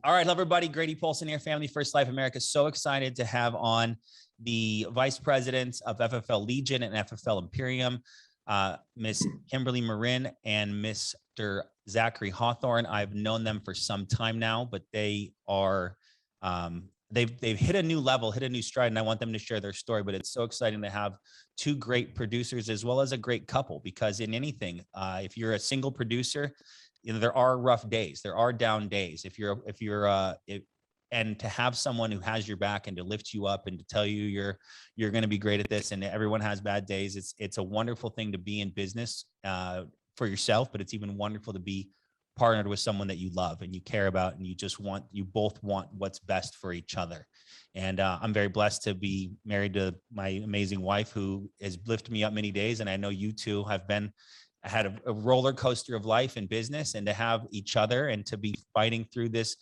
All right, everybody. Grady, Polcyn here, Family First Life America. So excited to have on the vice presidents of FFL Legion and FFL Imperium, Miss Kimberly Marin and Mr. Zachary Hawthorne. I've known them for some time now, but they are they've hit a new level, hit a new stride, and I want them to share their story. But it's so exciting to have two great producers as well as a great couple, because in anything, if you're a single producer, you know, there are rough days, there are down days. And to have someone who has your back and to lift you up and to tell you you're going to be great at this, and everyone has bad days. It's a wonderful thing to be in business for yourself, but it's even wonderful to be partnered with someone that you love and you care about, and you both want what's best for each other. And I'm very blessed to be married to my amazing wife, who has lifted me up many days. And I know you two have had a roller coaster of life and business, and to have each other and to be fighting through this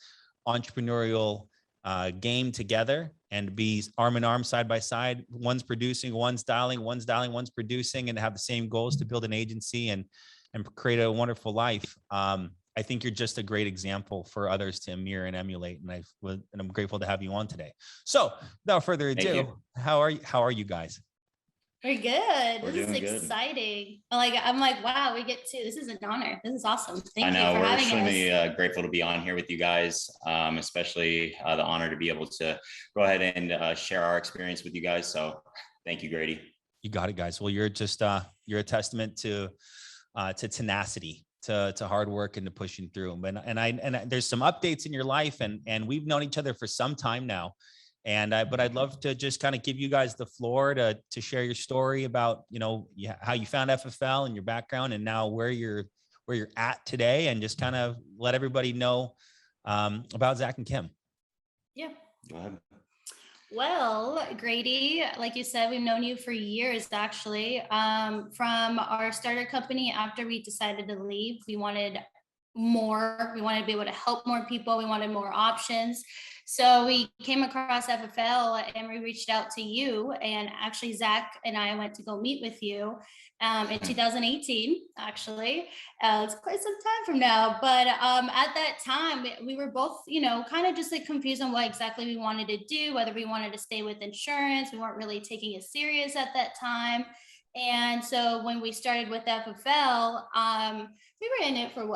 entrepreneurial game together and be arm in arm, side by side. One's producing, one's dialing, one's producing, and to have the same goals to build an agency and create a wonderful life. I think you're just a great example for others to mirror and emulate. And I'm grateful to have you on today. So without further ado, how are you guys? We're good. We're this is exciting. Good. I'm like, wow, this is an honor. This is awesome. Thank you for having us. We're extremely grateful to be on here with you guys, especially the honor to be able to go ahead and share our experience with you guys. So thank you, Grady. You got it, guys. Well, you're just, you're a testament to tenacity, to hard work, and to pushing through. And there's some updates in your life, and we've known each other for some time now. But I'd love to just kind of give you guys the floor to share your story about, how you found FFL and your background, and now where you're at today, and just kind of let everybody know about Zach and Kim. Yeah. Go ahead. Well, Grady, like you said, we've known you for years, actually. From our starter company, after we decided to leave, we wanted more. We wanted to be able to help more people. We wanted more options. So we came across FFL and we reached out to you, and actually Zach and I went to go meet with you in 2018, actually. It's quite some time from now, but at that time we were both, kind of just like confused on what exactly we wanted to do, whether we wanted to stay with insurance. We weren't really taking it serious at that time. And so when we started with FFL, we were in it for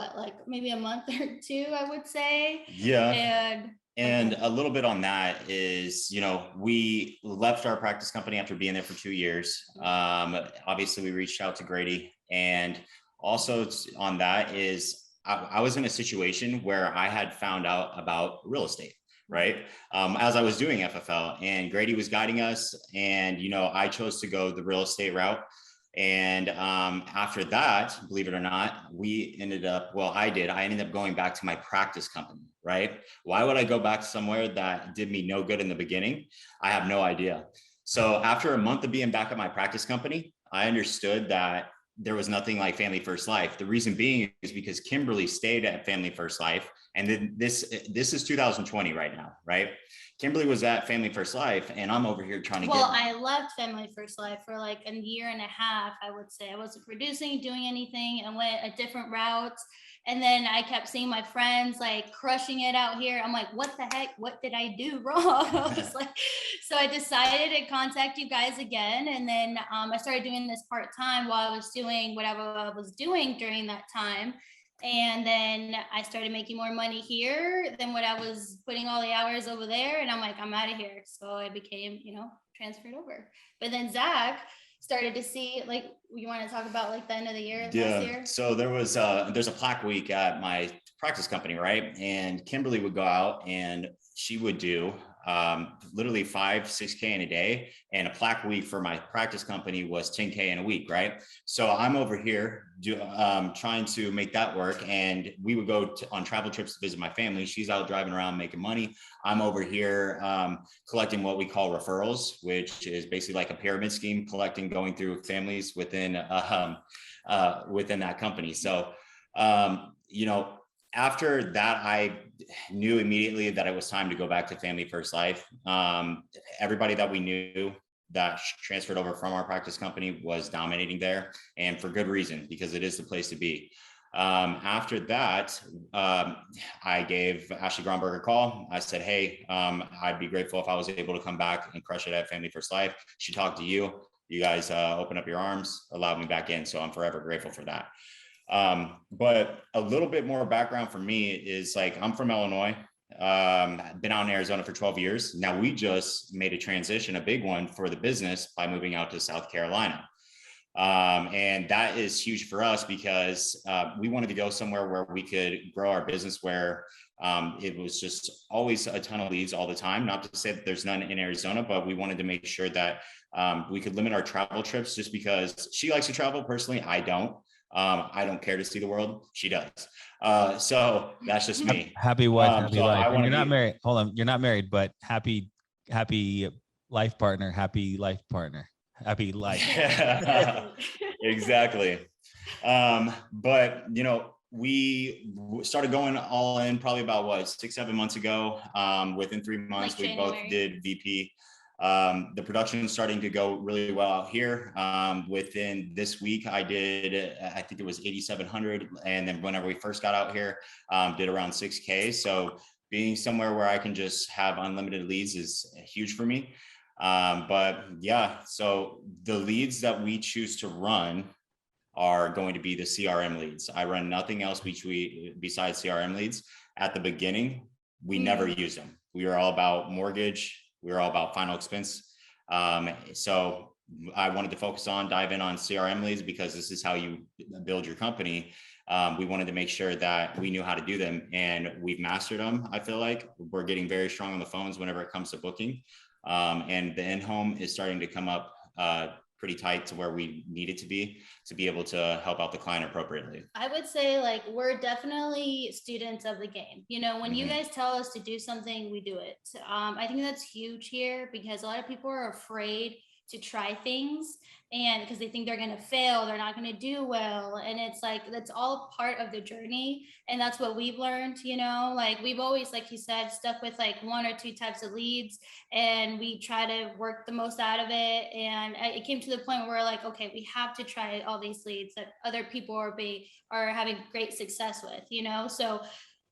maybe a month or two, I would say. Yeah. And a little bit on that is, we left our practice company after being there for 2 years. Obviously, we reached out to Grady. And also on that is I was in a situation where I had found out about real estate, right? As I was doing FFL, and Grady was guiding us, and, I chose to go the real estate route. And after that, believe it or not, I ended up going back to my practice company, right? Why would I go back somewhere that did me no good in the beginning? I have no idea. So after a month of being back at my practice company, I understood that there was nothing like Family First Life. The reason being is because Kimberly stayed at Family First Life. And then this is 2020 right now, right? Kimberly was at Family First Life, and I'm over here trying to I left Family First Life for like a year and a half, I would say. I wasn't producing, doing anything, and went a different route. And then I kept seeing my friends like crushing it out here. I'm like, what the heck? What did I do wrong? I was like, so I decided to contact you guys again. And then I started doing this part-time while I was doing whatever I was doing during that time. And then I started making more money here than what I was putting all the hours over there. And I'm like, I'm out of here. So I became, transferred over. But then Zach started to see, you want to talk about the end of the year last year? So there's a plaque week at my practice company, right? And Kimberly would go out and she would do literally 5-6K in a day, and a plaque week for my practice company was 10K in a week, right? So I'm over here trying to make that work, and we would go on travel trips to visit my family. She's out driving around making money. I'm over here collecting what we call referrals, which is basically like a pyramid scheme, going through families within that company. So after that, I knew immediately that it was time to go back to Family First Life. Everybody that we knew that transferred over from our practice company was dominating there, and for good reason, because it is the place to be. After that, I gave Ashley Gromberg a call. I said, hey, I'd be grateful if I was able to come back and crush it at Family First Life. She talked to you. You guys opened up your arms, allowed me back in. So I'm forever grateful for that. But a little bit more background for me is like, I'm from Illinois. Been out in Arizona for 12 years. Now we just made a transition, a big one for the business by moving out to South Carolina. And that is huge for us because we wanted to go somewhere where we could grow our business, where it was just always a ton of leads all the time. Not to say that there's none in Arizona, but we wanted to make sure that we could limit our travel trips, just because she likes to travel. Personally, I don't. I don't care to see the world. She does. So that's just me. Happy wife, happy so life. You're not married. Hold on. You're not married, but happy life partner, happy life partner, happy life. Exactly. But you know, we started going all in probably about 6-7 months ago. Within 3 months, we both did VP. The production is starting to go really well out here. Within this week, I think it was 8,700. And then whenever we first got out here, did around 6K. So being somewhere where I can just have unlimited leads is huge for me. But yeah, so the leads that we choose to run are going to be the CRM leads. I run nothing else besides CRM leads. At the beginning, we never use them. We are all about mortgage. We're all about final expense. So I wanted to dive in on CRM leads because this is how you build your company. We wanted to make sure that we knew how to do them, and we've mastered them. I feel like we're getting very strong on the phones whenever it comes to booking. And the in-home is starting to come up pretty tight to where we need it to be able to help out the client appropriately. I would say like we're definitely students of the game. You know, when you guys tell us to do something, we do it. I think that's huge here because a lot of people are afraid to try things, and because they think they're going to fail, they're not going to do well. And it's like, that's all part of the journey. And that's what we've learned, you know, like we've always, like you said, stuck with like 1 or 2 types of leads, and we try to work the most out of it. And it came to the point where we're like, okay, we have to try all these leads that other people are having great success with, you know? So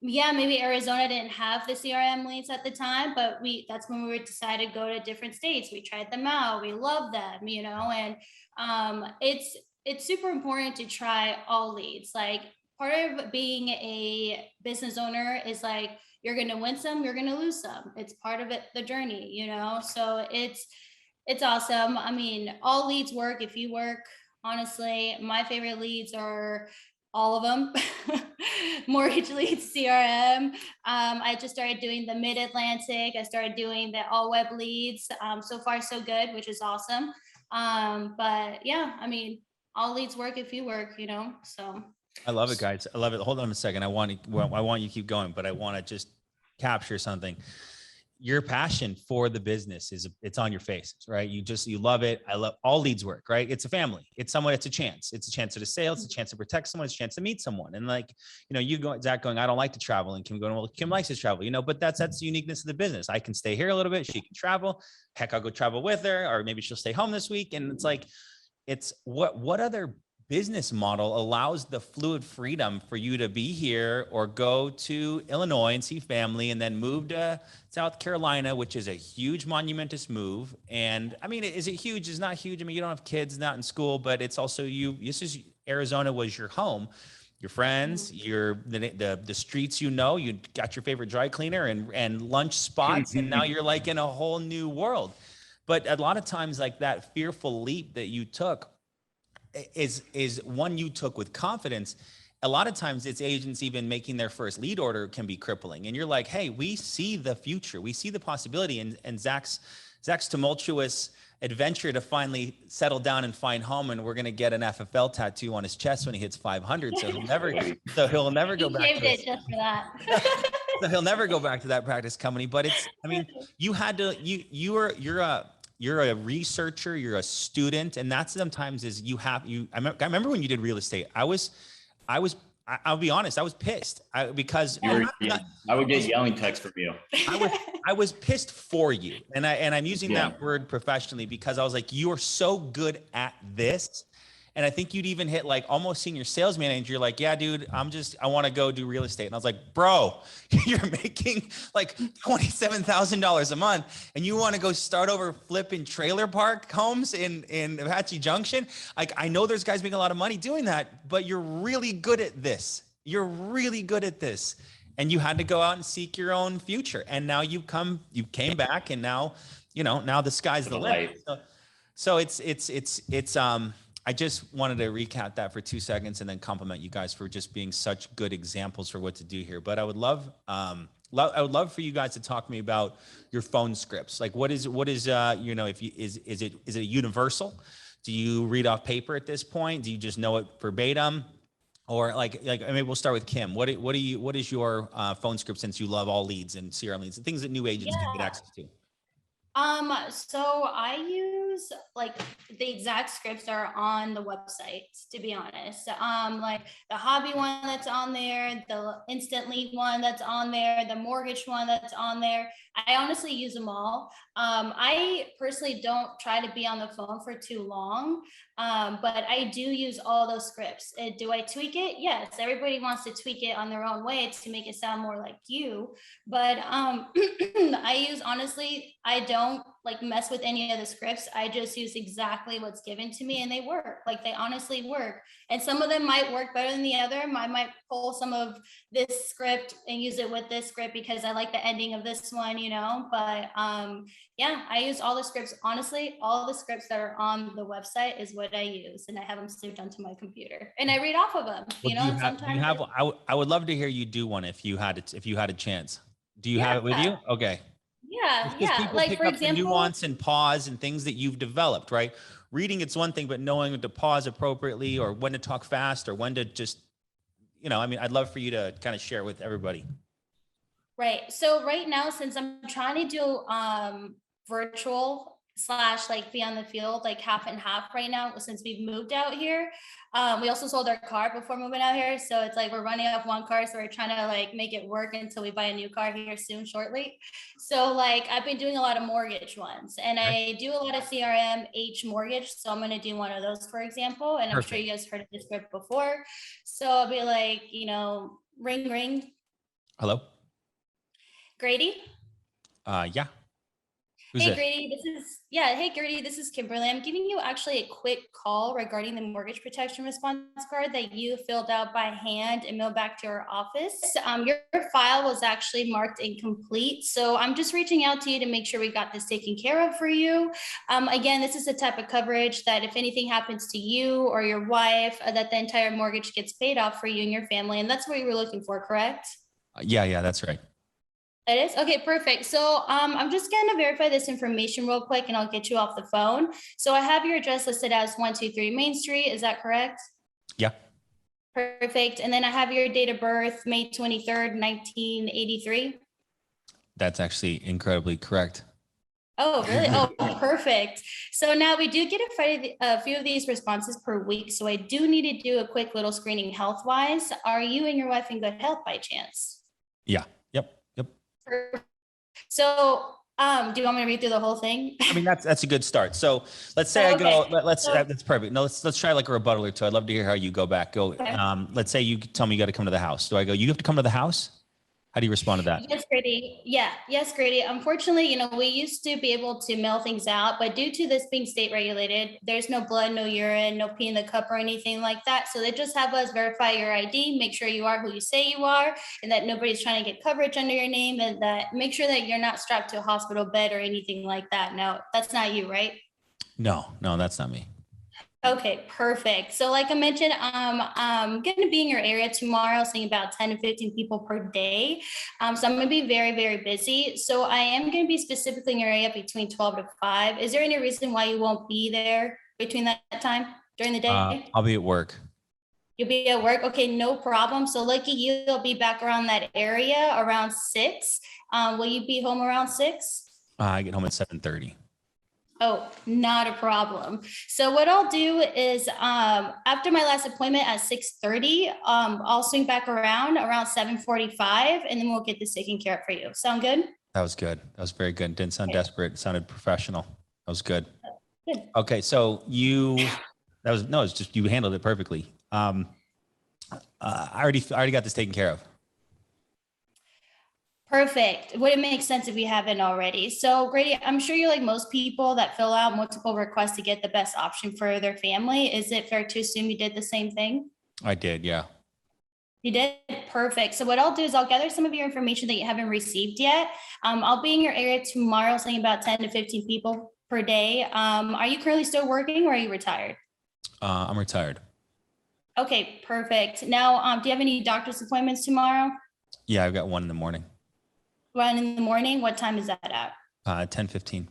yeah, maybe Arizona didn't have the CRM leads at the time, but that's when we decided to go to different states. We tried them out. We love them, you know, and it's super important to try all leads. Like part of being a business owner is like, you're going to win some, you're going to lose some. It's part of the journey, you know? So it's awesome. I mean, all leads work if you work. Honestly, my favorite leads are all of them. Mortgage leads, CRM. I just started doing the Mid-Atlantic. I started doing the all web leads. So far, so good, which is awesome. But yeah, I mean, all leads work if you work, you know, so. I love it, guys. I love it. Hold on a second. I want you to keep going, but I want to just capture something. Your passion for the business it's on your face, right? You love it. I love all leads work, right? It's a family. It's a chance. It's a chance at a sale. It's a chance to protect someone. It's a chance to meet someone. And like, you know, Zach going, I don't like to travel, and Kim going, well, Kim likes to travel, you know, but that's the uniqueness of the business. I can stay here a little bit. She can travel. Heck, I'll go travel with her, or maybe she'll stay home this week. And it's like, it's what other business model allows the fluid freedom for you to be here or go to Illinois and see family and then move to South Carolina, which is a huge monumentous move. And I mean, is it huge? It's not huge. I mean, you don't have kids, not in school, but it's also Arizona was your home, your friends, the streets, you got your favorite dry cleaner and lunch spots. And now you're like in a whole new world. But a lot of times like that fearful leap that you took is one you took with confidence. A lot of times it's agents even making their first lead order can be crippling. And you're like, hey, we see the future. We see the possibility. And Zach's tumultuous adventure to finally settle down and find home. And we're going to get an FFL tattoo on his chest when he hits 500. So he'll never go back to it just for that. So he'll never go back to that practice company. But you had to, you're a researcher, you're a student, and that's sometimes I remember when you did real estate, I'll be honest, I was pissed because I would get yelling texts from you. I was pissed for you. And I'm using that word professionally because I was like, you are so good at this. And I think you'd even hit like almost senior sales manager. You're like, yeah, dude, I want to go do real estate. And I was like, bro, you're making like $27,000 a month and you want to go start over flipping trailer park homes in Apache Junction. Like, I know there's guys making a lot of money doing that, but you're really good at this. You're really good at this. And you had to go out and seek your own future. And now you came back and now, now the sky's the limit. So it's I just wanted to recap that for 2 seconds and then compliment you guys for just being such good examples for what to do here. But I would love for you guys to talk to me about your phone scripts. Like what is if you, is it universal? Do you read off paper at this point? Do you just know it verbatim? Or like maybe we'll start with Kim. What is your phone script, since you love all leads and CRM leads, the things that new agents can get access to? So I use like the exact scripts that are on the website, to be honest. Like the hobby one that's on there, the instant lead one that's on there, the mortgage one that's on there. I honestly use them all. I personally don't try to be on the phone for too long, but I do use all those scripts. Do I tweak it? Yes, everybody wants to tweak it on their own way to make it sound more like you. But I don't like mess with any of the scripts. I just use exactly what's given to me and they work. Like they honestly work. And some of them might work better than the other. I might pull some of this script and use it with this script because I like the ending of this one, but yeah, I use all the scripts. Honestly, all the scripts that are on the website is what I use, and I have them saved onto my computer and I read off of them. I would love to hear you do one if you had a chance. Do you have it with you? Okay. Yeah. People like pick for up example, the nuance and pause and things that you've developed, right? Reading, it's one thing, but knowing when to pause appropriately or when to talk fast or when to just, I'd love for you to kind of share with everybody. Right. So right now, since I'm trying to do virtual / like be on the field, like half and half right now, since we've moved out here. We also sold our car before moving out here. So it's like we're running off one car. So we're trying to like make it work until we buy a new car here soon, shortly. So like I've been doing a lot of mortgage ones and I do a lot of CRM H mortgage. So I'm going to do one of those, for example. And I'm sure you guys heard of this script before. So I'll be like, ring, ring. Hello. Grady? Yeah. Hey, Grady, hey, Grady, this is Kimberly. I'm giving you actually a quick call regarding the mortgage protection response card that you filled out by hand and mailed back to our office. Your file was actually marked incomplete. So I'm just reaching out to you to make sure we got this taken care of for you. Again, this is the type of coverage that if anything happens to you or your wife, that the entire mortgage gets paid off for you and your family. And that's what you were looking for, correct? Yeah, that's right. It is? Okay, perfect. So I'm just going to verify this information real quick and I'll get you off the phone. So I have your address listed as 123 Main Street. Is that correct? Yeah. Perfect. And then I have your date of birth, May 23rd, 1983. That's actually incredibly correct. Oh, really? Oh, perfect. So now we do get a few of these responses per week. So I do need to do a quick little screening health-wise. Are you and your wife in good health by chance? Yeah. Yep. So, do you want me to read through the whole thing? I mean, that's a good start. So let's say that's perfect. No, let's try like a rebuttal or two. I'd love to hear how you go back. Okay. Let's say you tell me you got to come to the house. Do I go, you have to come to the house? How do you respond to that? Yes, Grady. Yes, Grady. Unfortunately, we used to be able to mail things out, but due to this being state regulated, there's no blood, no urine, no pee in the cup or anything like that. So they just have us verify your ID, make sure you are who you say you are, and that nobody's trying to get coverage under your name, and that make sure that you're not strapped to a hospital bed or anything like that. No, that's not you, right? No, that's not me. Okay, perfect. So like I mentioned, I'm going to be in your area tomorrow, seeing about 10 to 15 people per day. So I'm going to be very, very busy. So I am going to be specifically in your area between 12 to 5. Is there any reason why you won't be there between that time during the day? I'll be at work. You'll be at work? Okay, no problem. So lucky you'll be back around that area around 6. Will you be home around 6? I get home at 7:30. Oh, not a problem. So what I'll do is after my last appointment at 6:30, I'll swing back around 7:45, and then we'll get this taken care of for you. Sound good? That was good. That was very good. Didn't sound desperate. It sounded professional. That was good. Good. Okay. So No, it's just, you handled it perfectly. I already got this taken care of. Perfect. Would it make sense if you haven't already? So Grady, I'm sure you're like most people that fill out multiple requests to get the best option for their family. Is it fair to assume you did the same thing? I did. Yeah. You did? Perfect. So what I'll do is I'll gather some of your information that you haven't received yet. I'll be in your area tomorrow, saying about 10 to 15 people per day. Are you currently still working or are you retired? I'm retired. Okay, perfect. Now, do you have any doctor's appointments tomorrow? Yeah. I've got one in the morning. 1 in the morning. What time is that at? 10:15.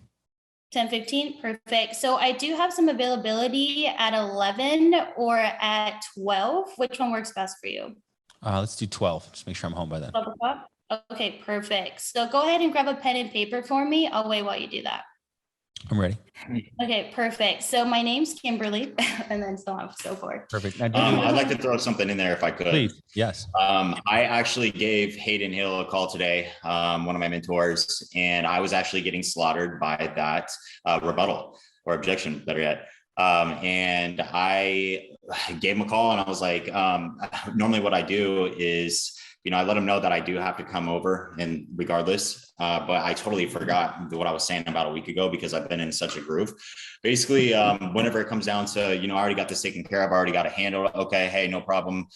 10:15. Perfect. So I do have some availability at 11 or at 12. Which one works best for you? Let's do 12. Just make sure I'm home by then. 12 o'clock? Okay, perfect. So go ahead and grab a pen and paper for me. I'll wait while you do that. I'm ready. Okay, perfect. So my name's Kimberly, and then so on and so forth. Perfect. Now, I'd like to throw something in there if I could. please. Yes. I actually gave Hayden Hill a call today, one of my mentors, and I was actually getting slaughtered by that rebuttal or objection, better yet. And I gave him a call and I was like, normally what I do is, I let him know that I do have to come over and regardless, but I totally forgot what I was saying about a week ago because I've been in such a groove. Basically, whenever it comes down to, I already got this taken care of, I already got a handle. Okay, hey, no problem.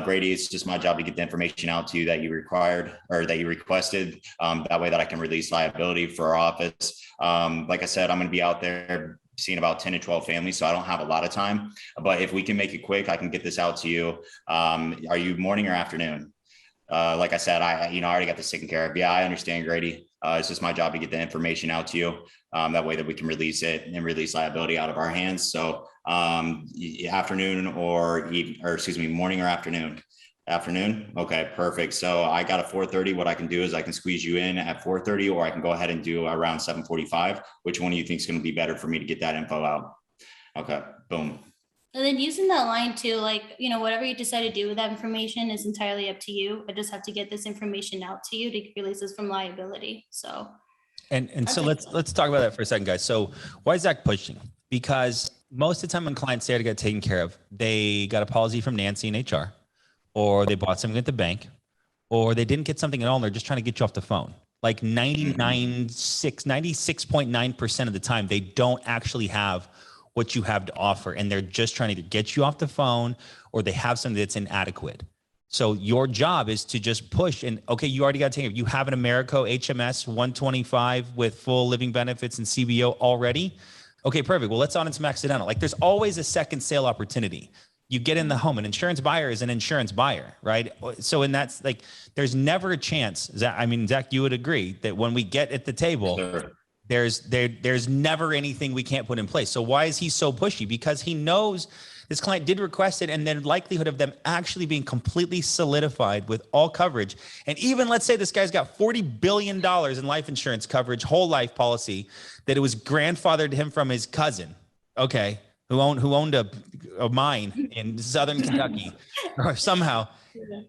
Grady, it's just my job to get the information out to you that you required or that you requested. That way that I can release liability for our office. Like I said, I'm going to be out there seeing about 10 to 12 families, so I don't have a lot of time, but if we can make it quick, I can get this out to you. Are you morning or afternoon? Like I said, I already got this taken care of. Yeah, I understand, Grady. It's just my job to get the information out to you. That way that we can release it and release liability out of our hands. So afternoon or morning or afternoon? Afternoon. Okay, perfect. So I got a 4:30. What I can do is I can squeeze you in at 4:30, or I can go ahead and do around 7:45. Which one do you think is going to be better for me to get that info out? Okay, boom. And then using that line too, like, whatever you decide to do with that information is entirely up to you. I just have to get this information out to you to release this from liability. So. And so let's talk about that for a second, guys. So why is Zach pushing? Because most of the time when clients say I got taken care of, they got a policy from Nancy in HR, or they bought something at the bank, or they didn't get something at all and they're just trying to get you off the phone. Like 96.9% of the time, they don't actually have what you have to offer. And they're just trying to either get you off the phone or they have something that's inadequate. So your job is to just push and, okay, you already got taken care of. You have an Americo HMS 125 with full living benefits and CBO already. Okay, perfect. Well, let's on into some accidental. Like there's always a second sale opportunity. You get in the home, an insurance buyer is an insurance buyer, right? So, and that's like, there's never a chance. Zach, you would agree that when we get at the table, Sure. there's never anything we can't put in place. So why is he so pushy? Because he knows this client did request it, and then likelihood of them actually being completely solidified with all coverage. And even let's say this guy's got $40 billion in life insurance coverage, whole life policy, that it was grandfathered to him from his cousin. Okay. Who owned a mine in Southern Kentucky, or somehow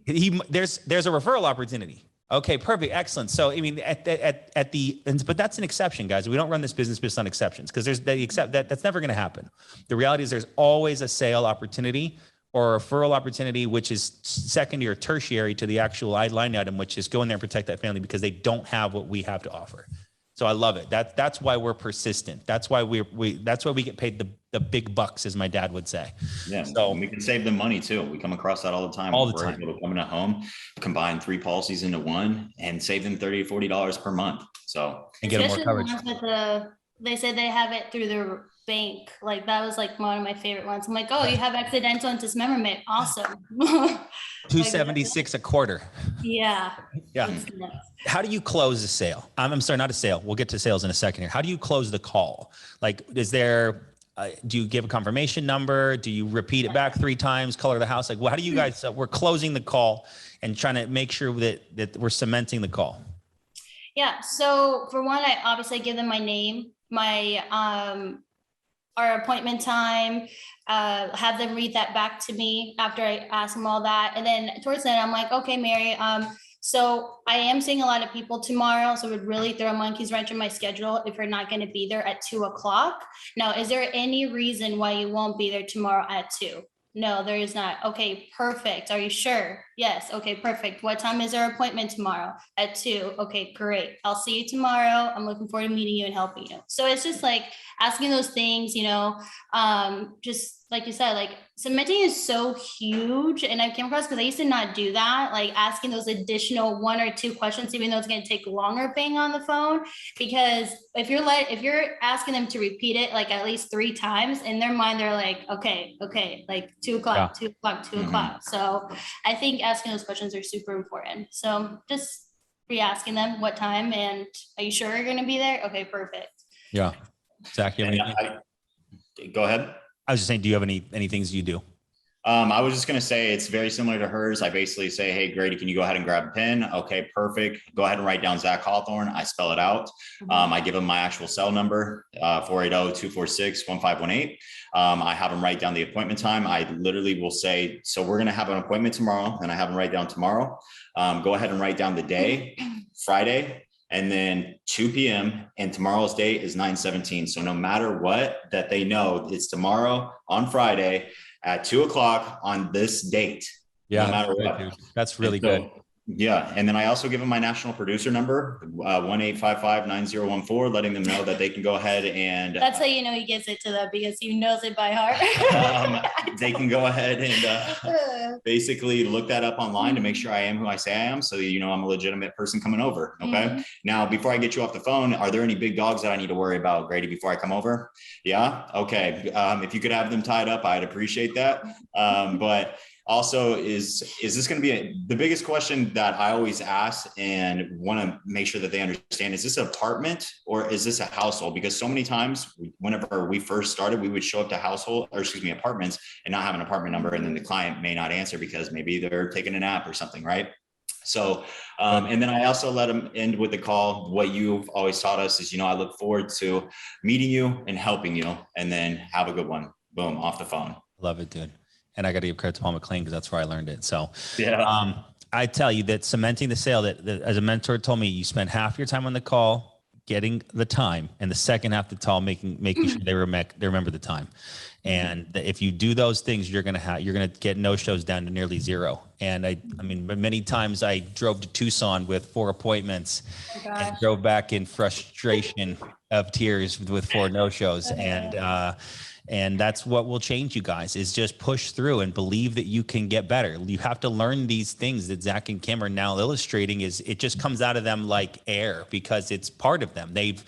there's a referral opportunity. Okay, perfect, excellent. So but that's an exception, guys. We don't run this business based on exceptions because that's never going to happen. The reality is there's always a sale opportunity or a referral opportunity, which is secondary or tertiary to the actual line item, which is go in there and protect that family because they don't have what we have to offer. So I love it. That's why we're persistent. That's why we get paid the big bucks, as my dad would say. Yeah. So and we can save them money too. We come across that all the time. We're able to come in at home, combine 3 policies into one, and save them $30 to $40 per month. So and get more coverage. They said they have it through their bank. Like that was like one of my favorite ones. I'm like, oh, you have accidental dismemberment. Awesome. $276 a quarter. Yeah. Yeah. How do you close a sale? I'm sorry, not a sale. We'll get to sales in a second here. How do you close the call? Like, is there, do you give a confirmation number? Do you repeat it back 3 times, color the house? Like, how do you guys, we're closing the call and trying to make sure that we're cementing the call. Yeah. So for one, I obviously give them my name, my, our appointment time, have them read that back to me after I ask them all that. And then towards the end, I'm like, okay, Mary, So I am seeing a lot of people tomorrow, so it would really throw a monkey's wrench in my schedule if you're not going to be there at 2:00. Now, is there any reason why you won't be there tomorrow at 2? No, there is not. Okay, perfect. Are you sure? Yes. Okay, perfect. What time is our appointment tomorrow? At 2. Okay, great. I'll see you tomorrow. I'm looking forward to meeting you and helping you. So it's just like asking those things, just like you said, like cementing is so huge. And I came across, because I used to not do that, like asking those additional 1 or 2 questions, even though it's going to take longer being on the phone. Because if you're asking them to repeat it like at least 3 times, in their mind, they're like, okay, like 2:00, 2:00, 2:00. So I think asking those questions are super important. So just re-asking them what time, and are you sure you're going to be there? Okay, perfect. Yeah. Zach, you have anything? Go ahead. I was just saying, do you have any things you do? I was just going to say it's very similar to hers. I basically say, hey, Grady, can you go ahead and grab a pen? Okay, perfect. Go ahead and write down Zach Hawthorne. I spell it out. I give him my actual cell number, 480-246-1518. I have him write down the appointment time. I literally will say, so we're going to have an appointment tomorrow, and I have him write down tomorrow. Go ahead and write down the day, Friday, and then 2 p.m. and tomorrow's date is 9/17. So no matter what, that they know it's tomorrow on Friday at 2:00 on this date. Yeah, no matter what. That's really good. Yeah. And then I also give them my national producer number, 1-855-9014, letting them know that they can go ahead and that's how you know he gets it to them, because he knows it by heart. they can go ahead and basically look that up online to make sure I am who I say I am. So, I'm a legitimate person coming over. Okay. Now, before I get you off the phone, are there any big dogs that I need to worry about, Grady, before I come over? Yeah. Okay. If you could have them tied up, I'd appreciate that. But also, is this going to be the biggest question that I always ask and want to make sure that they understand? Is this an apartment or is this a household? Because so many times whenever we first started, we would show up to apartments and not have an apartment number. And then the client may not answer because maybe they're taking a nap or something, right? So, and then I also let them end with the call. What you've always taught us is, I look forward to meeting you and helping you, and then have a good one. Boom, off the phone. Love it, dude. And I got to give credit to Paul McLean, because that's where I learned it. So yeah, I tell you that cementing the sale, that as a mentor told me, you spend half your time on the call getting the time, and the second half the call making sure they remember the time. And if you do those things, you're gonna get no-shows down to nearly 0. And I mean, many times I drove to Tucson with 4 appointments and drove back in frustration of tears with 4 no-shows. And that's what will change you guys, is just push through and believe that you can get better. You have to learn these things that Zach and Kim are now illustrating. It just comes out of them like air, because it's part of them. They've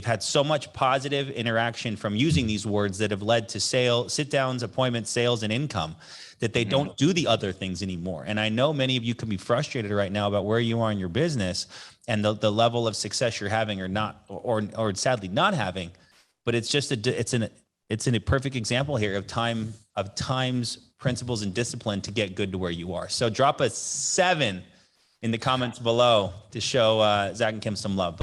had so much positive interaction from using these words that have led to sit downs, appointments, sales, and income, that they don't do the other things anymore. And I know many of you can be frustrated right now about where you are in your business and the level of success you're having or not, or sadly not having, but it's just it's a perfect example here of times, principles, and discipline to get good to where you are. So drop a 7 in the comments below to show Zach and Kim some love.